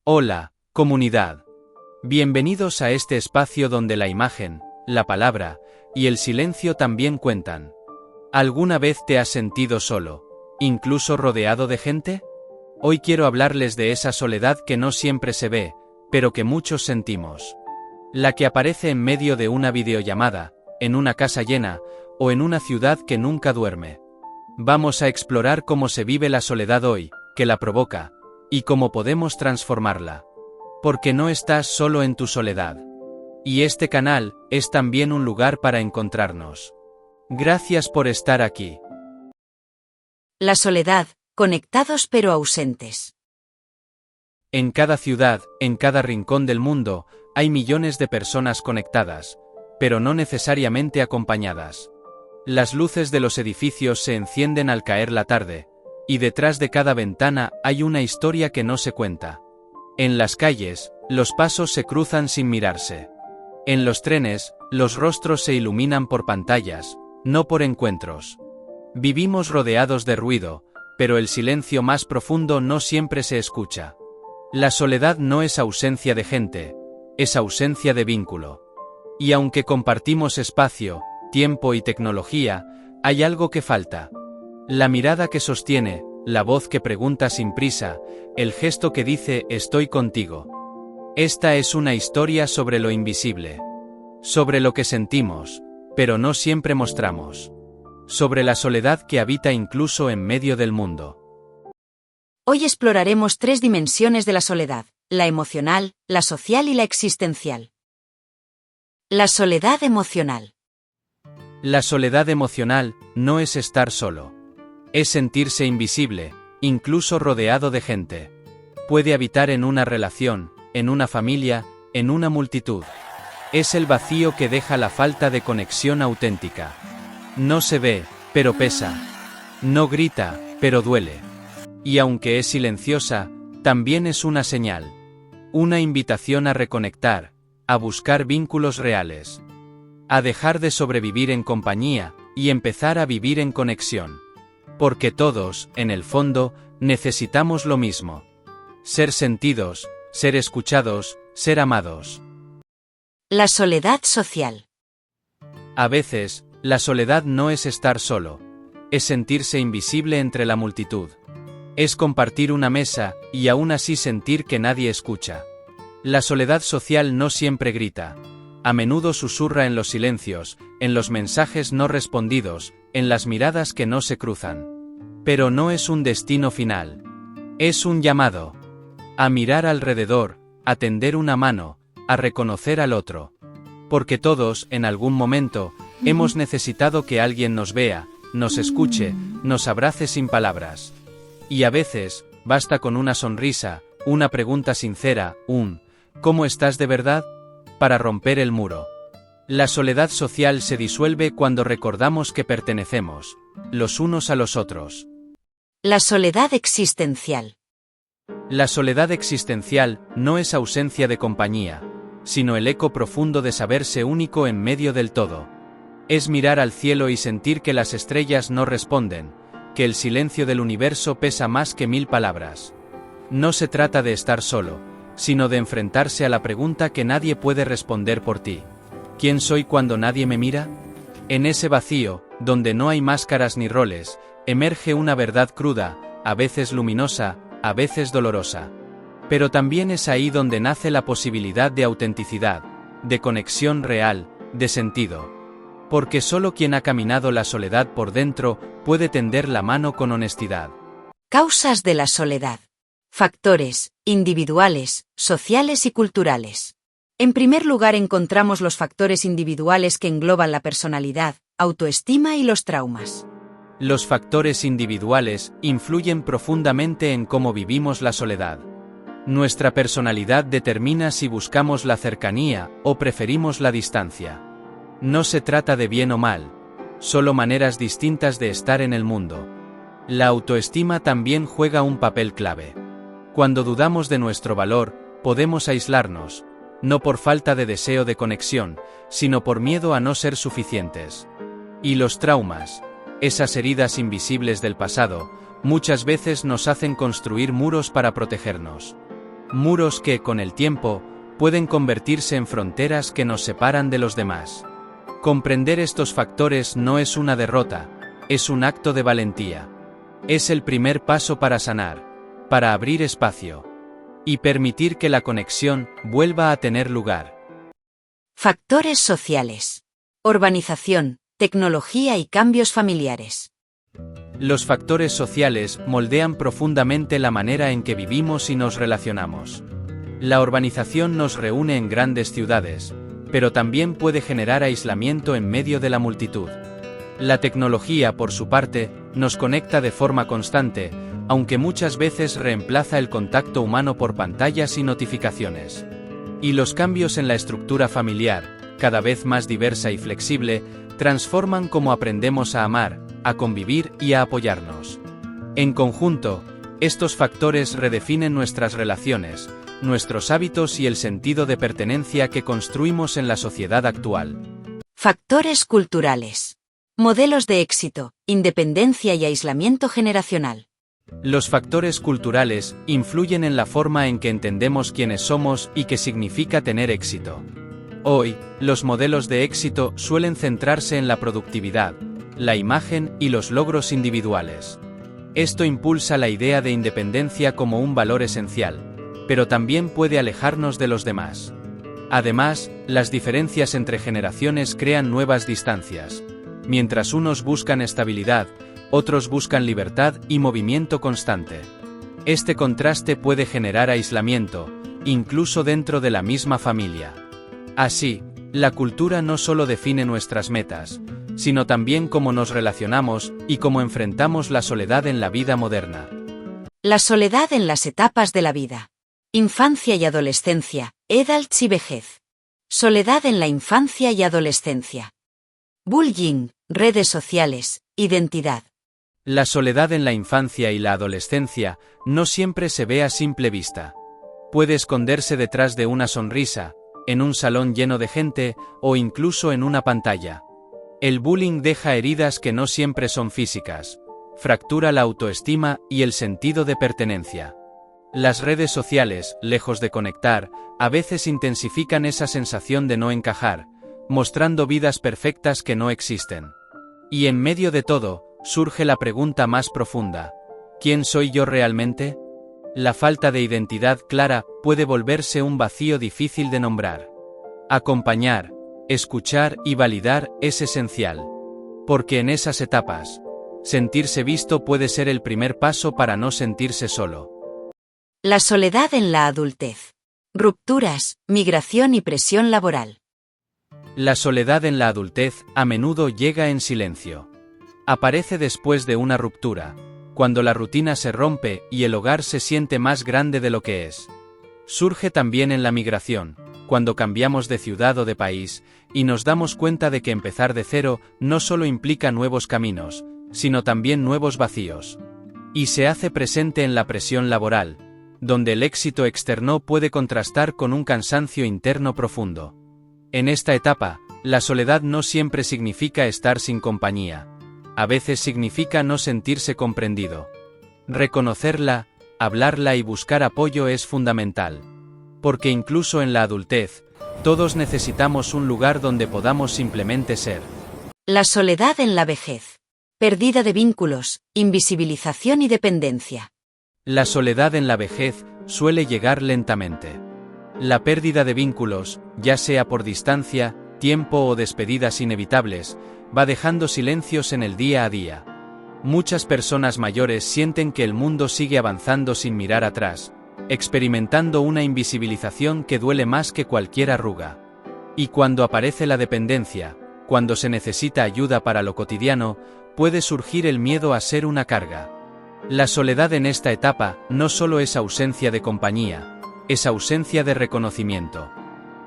Hola, comunidad. Bienvenidos a este espacio donde la imagen, la palabra y el silencio también cuentan. ¿Alguna vez te has sentido solo, incluso rodeado de gente? Hoy quiero hablarles de esa soledad que no siempre se ve, pero que muchos sentimos. La que aparece en medio de una videollamada, en una casa llena, o en una ciudad que nunca duerme. Vamos a explorar cómo se vive la soledad hoy, qué la provoca, y cómo podemos transformarla. Porque no estás solo en tu soledad. Y este canal es también un lugar para encontrarnos. Gracias por estar aquí. La soledad, conectados pero ausentes. En cada ciudad, en cada rincón del mundo, hay millones de personas conectadas, pero no necesariamente acompañadas. Las luces de los edificios se encienden al caer la tarde, y detrás de cada ventana hay una historia que no se cuenta. En las calles, los pasos se cruzan sin mirarse. En los trenes, los rostros se iluminan por pantallas, no por encuentros. Vivimos rodeados de ruido, pero el silencio más profundo no siempre se escucha. La soledad no es ausencia de gente, es ausencia de vínculo. Y aunque compartimos espacio, tiempo y tecnología, hay algo que falta. La mirada que sostiene, la voz que pregunta sin prisa, el gesto que dice «estoy contigo». Esta es una historia sobre lo invisible. Sobre lo que sentimos, pero no siempre mostramos. Sobre la soledad que habita incluso en medio del mundo. Hoy exploraremos 3 dimensiones de la soledad: la emocional, la social y la existencial. La soledad emocional. La soledad emocional no es estar solo. Es sentirse invisible, incluso rodeado de gente. Puede habitar en una relación, en una familia, en una multitud. Es el vacío que deja la falta de conexión auténtica. No se ve, pero pesa. No grita, pero duele. Y aunque es silenciosa, también es una señal. Una invitación a reconectar, a buscar vínculos reales. A dejar de sobrevivir en compañía, y empezar a vivir en conexión. Porque todos, en el fondo, necesitamos lo mismo. Ser sentidos, ser escuchados, ser amados. La soledad social. A veces, la soledad no es estar solo. Es sentirse invisible entre la multitud. Es compartir una mesa, y aún así sentir que nadie escucha. La soledad social no siempre grita. A menudo susurra en los silencios, en los mensajes no respondidos, en las miradas que no se cruzan. Pero no es un destino final. Es un llamado. A mirar alrededor, a tender una mano, a reconocer al otro. Porque todos, en algún momento, hemos necesitado que alguien nos vea, nos escuche, nos abrace sin palabras. Y a veces, basta con una sonrisa, una pregunta sincera, un ¿cómo estás de verdad?, para romper el muro. La soledad social se disuelve cuando recordamos que pertenecemos, los unos a los otros. La soledad existencial. La soledad existencial no es ausencia de compañía, sino el eco profundo de saberse único en medio del todo. Es mirar al cielo y sentir que las estrellas no responden, que el silencio del universo pesa más que 1000 palabras. No se trata de estar solo, sino de enfrentarse a la pregunta que nadie puede responder por ti. ¿Quién soy cuando nadie me mira? En ese vacío, donde no hay máscaras ni roles, emerge una verdad cruda, a veces luminosa, a veces dolorosa. Pero también es ahí donde nace la posibilidad de autenticidad, de conexión real, de sentido. Porque solo quien ha caminado la soledad por dentro puede tender la mano con honestidad. Causas de la soledad. Factores, individuales, sociales y culturales. En primer lugar encontramos los factores individuales que engloban la personalidad, autoestima y los traumas. Los factores individuales influyen profundamente en cómo vivimos la soledad. Nuestra personalidad determina si buscamos la cercanía o preferimos la distancia. No se trata de bien o mal, solo maneras distintas de estar en el mundo. La autoestima también juega un papel clave. Cuando dudamos de nuestro valor, podemos aislarnos, no por falta de deseo de conexión, sino por miedo a no ser suficientes. Y los traumas, esas heridas invisibles del pasado, muchas veces nos hacen construir muros para protegernos. Muros que, con el tiempo, pueden convertirse en fronteras que nos separan de los demás. Comprender estos factores no es una derrota, es un acto de valentía. Es el primer paso para sanar, para abrir espacio y permitir que la conexión vuelva a tener lugar. Factores sociales. Urbanización, tecnología y cambios familiares. Los factores sociales moldean profundamente la manera en que vivimos y nos relacionamos. La urbanización nos reúne en grandes ciudades, pero también puede generar aislamiento en medio de la multitud. La tecnología, por su parte, nos conecta de forma constante, aunque muchas veces reemplaza el contacto humano por pantallas y notificaciones. Y los cambios en la estructura familiar, cada vez más diversa y flexible, transforman cómo aprendemos a amar, a convivir y a apoyarnos. En conjunto, estos factores redefinen nuestras relaciones, nuestros hábitos y el sentido de pertenencia que construimos en la sociedad actual. Factores culturales. Modelos de éxito, independencia y aislamiento generacional. Los factores culturales influyen en la forma en que entendemos quiénes somos y qué significa tener éxito. Hoy, los modelos de éxito suelen centrarse en la productividad, la imagen y los logros individuales. Esto impulsa la idea de independencia como un valor esencial, pero también puede alejarnos de los demás. Además, las diferencias entre generaciones crean nuevas distancias. Mientras unos buscan estabilidad, otros buscan libertad y movimiento constante. Este contraste puede generar aislamiento, incluso dentro de la misma familia. Así, la cultura no solo define nuestras metas, sino también cómo nos relacionamos y cómo enfrentamos la soledad en la vida moderna. La soledad en las etapas de la vida. Infancia y adolescencia, edad y vejez. Soledad en la infancia y adolescencia. Bullying, redes sociales, identidad. La soledad en la infancia y la adolescencia no siempre se ve a simple vista. Puede esconderse detrás de una sonrisa, en un salón lleno de gente o incluso en una pantalla. El bullying deja heridas que no siempre son físicas, fractura la autoestima y el sentido de pertenencia. Las redes sociales, lejos de conectar, a veces intensifican esa sensación de no encajar, mostrando vidas perfectas que no existen. Y en medio de todo, surge la pregunta más profunda: ¿quién soy yo realmente? La falta de identidad clara puede volverse un vacío difícil de nombrar. Acompañar, escuchar y validar es esencial. Porque en esas etapas, sentirse visto puede ser el primer paso para no sentirse solo. La soledad en la adultez. Rupturas, migración y presión laboral. La soledad en la adultez a menudo llega en silencio. Aparece después de una ruptura, cuando la rutina se rompe y el hogar se siente más grande de lo que es. Surge también en la migración, cuando cambiamos de ciudad o de país, y nos damos cuenta de que empezar de cero no solo implica nuevos caminos, sino también nuevos vacíos. Y se hace presente en la presión laboral, donde el éxito externo puede contrastar con un cansancio interno profundo. En esta etapa, la soledad no siempre significa estar sin compañía. A veces significa no sentirse comprendido. Reconocerla, hablarla y buscar apoyo es fundamental. Porque incluso en la adultez, todos necesitamos un lugar donde podamos simplemente ser. La soledad en la vejez. Pérdida de vínculos, invisibilización y dependencia. La soledad en la vejez suele llegar lentamente. La pérdida de vínculos, ya sea por distancia, tiempo o despedidas inevitables, va dejando silencios en el día a día. Muchas personas mayores sienten que el mundo sigue avanzando sin mirar atrás, experimentando una invisibilización que duele más que cualquier arruga. Y cuando aparece la dependencia, cuando se necesita ayuda para lo cotidiano, puede surgir el miedo a ser una carga. La soledad en esta etapa no solo es ausencia de compañía, es ausencia de reconocimiento.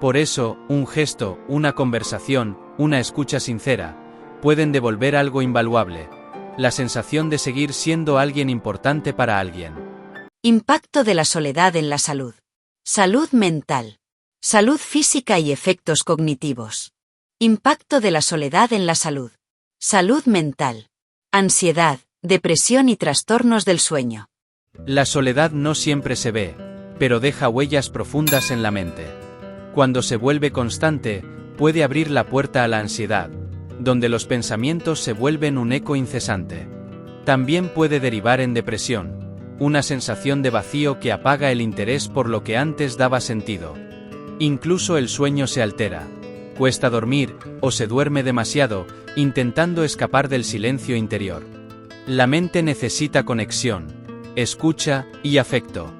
Por eso, un gesto, una conversación, una escucha sincera, pueden devolver algo invaluable: la sensación de seguir siendo alguien importante para alguien. Impacto de la soledad en la salud. Salud mental. Salud física y efectos cognitivos. Impacto de la soledad en la salud. Salud mental. Ansiedad, depresión y trastornos del sueño. La soledad no siempre se ve, pero deja huellas profundas en la mente. Cuando se vuelve constante, puede abrir la puerta a la ansiedad, donde los pensamientos se vuelven un eco incesante. También puede derivar en depresión, una sensación de vacío que apaga el interés por lo que antes daba sentido. Incluso el sueño se altera, cuesta dormir o se duerme demasiado, intentando escapar del silencio interior. La mente necesita conexión, escucha y afecto.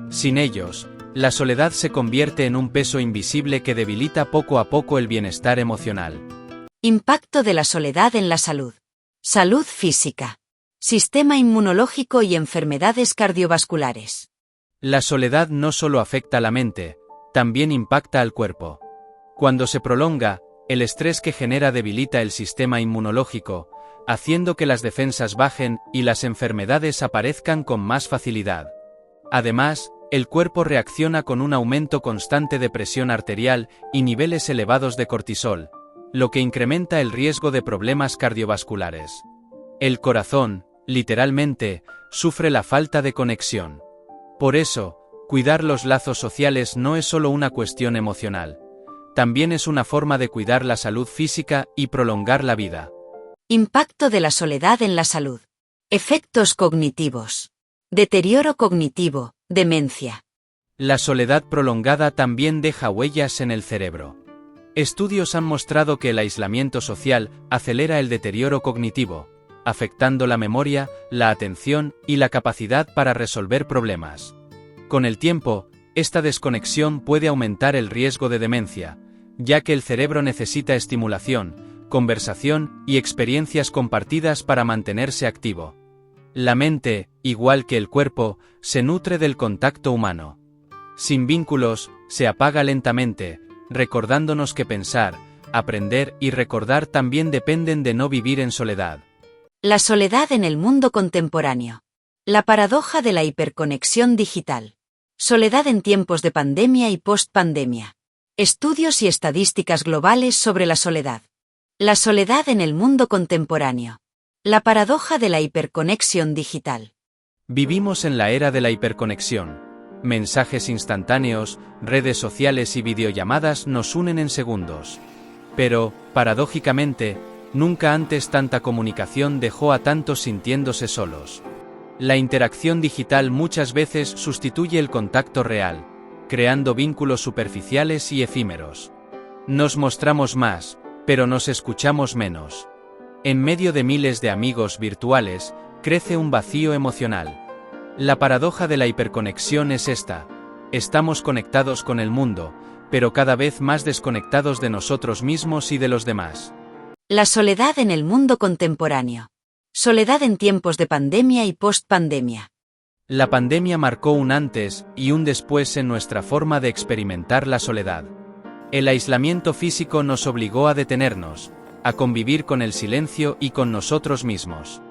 Sin ellos, la soledad se convierte en un peso invisible que debilita poco a poco el bienestar emocional. Impacto de la soledad en la salud. Salud física. Sistema inmunológico y enfermedades cardiovasculares. La soledad no solo afecta a la mente, también impacta al cuerpo. Cuando se prolonga, el estrés que genera debilita el sistema inmunológico, haciendo que las defensas bajen y las enfermedades aparezcan con más facilidad. Además, el cuerpo reacciona con un aumento constante de presión arterial y niveles elevados de cortisol, lo que incrementa el riesgo de problemas cardiovasculares. El corazón, literalmente, sufre la falta de conexión. Por eso, cuidar los lazos sociales no es solo una cuestión emocional. También es una forma de cuidar la salud física y prolongar la vida. Impacto de la soledad en la salud. Efectos cognitivos. Deterioro cognitivo, demencia. La soledad prolongada también deja huellas en el cerebro. Estudios han mostrado que el aislamiento social acelera el deterioro cognitivo, afectando la memoria, la atención y la capacidad para resolver problemas. Con el tiempo, esta desconexión puede aumentar el riesgo de demencia, ya que el cerebro necesita estimulación, conversación y experiencias compartidas para mantenerse activo. La mente, igual que el cuerpo, se nutre del contacto humano. Sin vínculos, se apaga lentamente, recordándonos que pensar, aprender y recordar también dependen de no vivir en soledad. La soledad en el mundo contemporáneo. La paradoja de la hiperconexión digital. Soledad en tiempos de pandemia y post-pandemia. Estudios y estadísticas globales sobre la soledad. La soledad en el mundo contemporáneo. La paradoja de la hiperconexión digital. Vivimos en la era de la hiperconexión. Mensajes instantáneos, redes sociales y videollamadas nos unen en segundos. Pero, paradójicamente, nunca antes tanta comunicación dejó a tantos sintiéndose solos. La interacción digital muchas veces sustituye el contacto real, creando vínculos superficiales y efímeros. Nos mostramos más, pero nos escuchamos menos. En medio de miles de amigos virtuales, crece un vacío emocional. La paradoja de la hiperconexión es esta: estamos conectados con el mundo, pero cada vez más desconectados de nosotros mismos y de los demás. La soledad en el mundo contemporáneo. Soledad en tiempos de pandemia y post-pandemia. La pandemia marcó un antes y un después en nuestra forma de experimentar la soledad. El aislamiento físico nos obligó a detenernos, a convivir con el silencio y con nosotros mismos.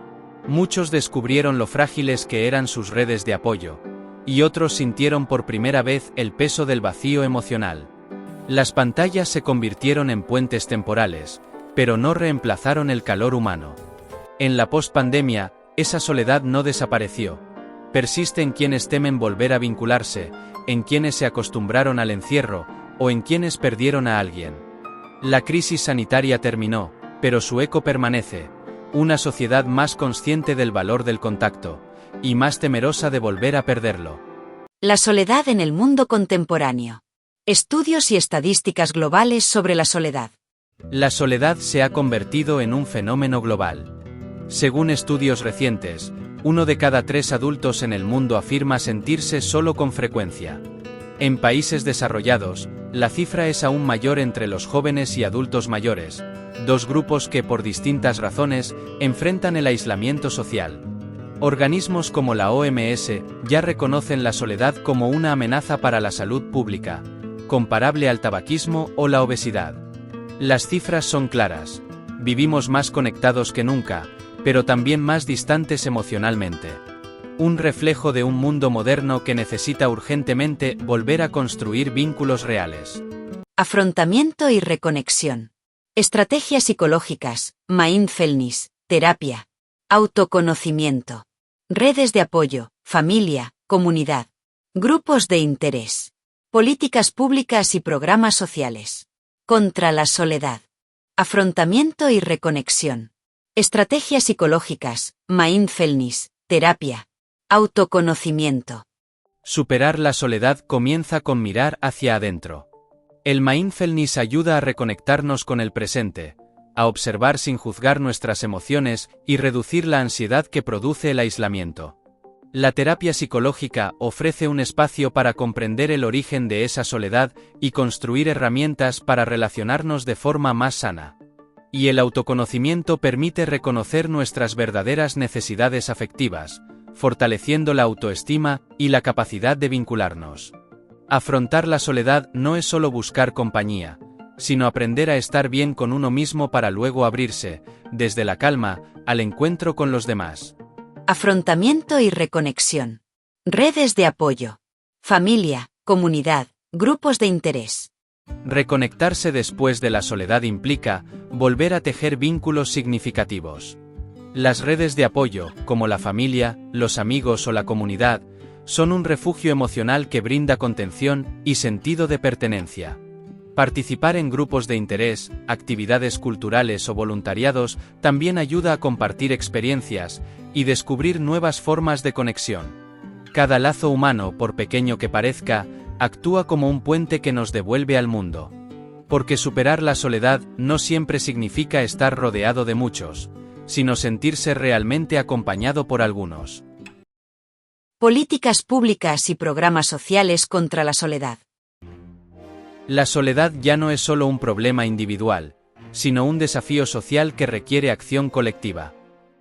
Muchos descubrieron lo frágiles que eran sus redes de apoyo, y otros sintieron por primera vez el peso del vacío emocional. Las pantallas se convirtieron en puentes temporales, pero no reemplazaron el calor humano. En la pospandemia, esa soledad no desapareció. Persiste en quienes temen volver a vincularse, en quienes se acostumbraron al encierro, o en quienes perdieron a alguien. La crisis sanitaria terminó, pero su eco permanece: una sociedad más consciente del valor del contacto, y más temerosa de volver a perderlo. La soledad en el mundo contemporáneo. Estudios y estadísticas globales sobre la soledad. La soledad se ha convertido en un fenómeno global. Según estudios recientes, 1 de cada 3 adultos en el mundo afirma sentirse solo con frecuencia. En países desarrollados, la cifra es aún mayor entre los jóvenes y adultos mayores, dos grupos que por distintas razones enfrentan el aislamiento social. Organismos como la OMS ya reconocen la soledad como una amenaza para la salud pública, comparable al tabaquismo o la obesidad. Las cifras son claras: vivimos más conectados que nunca, pero también más distantes emocionalmente. Un reflejo de un mundo moderno que necesita urgentemente volver a construir vínculos reales. Afrontamiento y reconexión. Estrategias psicológicas, mindfulness, terapia, autoconocimiento. Redes de apoyo, familia, comunidad. Grupos de interés. Políticas públicas y programas sociales. Contra la soledad. Afrontamiento y reconexión. Estrategias psicológicas, mindfulness, terapia. Autoconocimiento. Superar la soledad comienza con mirar hacia adentro. El mindfulness ayuda a reconectarnos con el presente, a observar sin juzgar nuestras emociones y reducir la ansiedad que produce el aislamiento. La terapia psicológica ofrece un espacio para comprender el origen de esa soledad y construir herramientas para relacionarnos de forma más sana. Y el autoconocimiento permite reconocer nuestras verdaderas necesidades afectivas, fortaleciendo la autoestima y la capacidad de vincularnos. Afrontar la soledad no es solo buscar compañía, sino aprender a estar bien con uno mismo para luego abrirse, desde la calma, al encuentro con los demás. Afrontamiento y reconexión. Redes de apoyo. Familia, comunidad, grupos de interés. Reconectarse después de la soledad implica volver a tejer vínculos significativos. Las redes de apoyo, como la familia, los amigos o la comunidad, son un refugio emocional que brinda contención y sentido de pertenencia. Participar en grupos de interés, actividades culturales o voluntariados también ayuda a compartir experiencias y descubrir nuevas formas de conexión. Cada lazo humano, por pequeño que parezca, actúa como un puente que nos devuelve al mundo. Porque superar la soledad no siempre significa estar rodeado de muchos, sino sentirse realmente acompañado por algunos. Políticas públicas y programas sociales contra la soledad. La soledad ya no es solo un problema individual, sino un desafío social que requiere acción colectiva.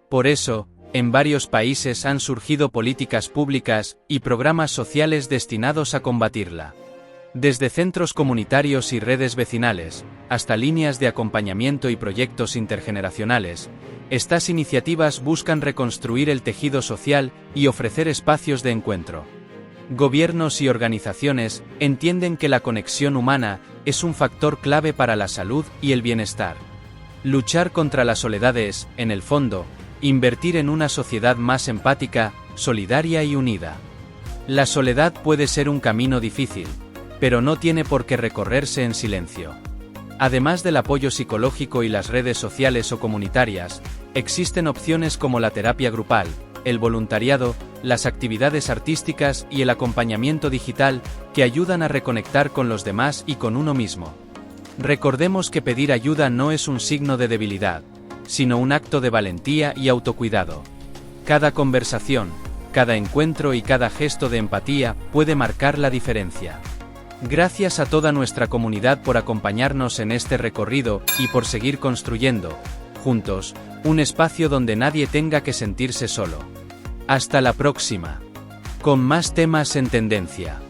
Por eso, en varios países han surgido políticas públicas y programas sociales destinados a combatirla. Desde centros comunitarios y redes vecinales, hasta líneas de acompañamiento y proyectos intergeneracionales, estas iniciativas buscan reconstruir el tejido social y ofrecer espacios de encuentro. Gobiernos y organizaciones entienden que la conexión humana es un factor clave para la salud y el bienestar. Luchar contra la soledad es, en el fondo, invertir en una sociedad más empática, solidaria y unida. La soledad puede ser un camino difícil, pero no tiene por qué recorrerse en silencio. Además del apoyo psicológico y las redes sociales o comunitarias, existen opciones como la terapia grupal, el voluntariado, las actividades artísticas y el acompañamiento digital que ayudan a reconectar con los demás y con uno mismo. Recordemos que pedir ayuda no es un signo de debilidad, sino un acto de valentía y autocuidado. Cada conversación, cada encuentro y cada gesto de empatía puede marcar la diferencia. Gracias a toda nuestra comunidad por acompañarnos en este recorrido y por seguir construyendo, juntos, un espacio donde nadie tenga que sentirse solo. Hasta la próxima. Con más temas en tendencia.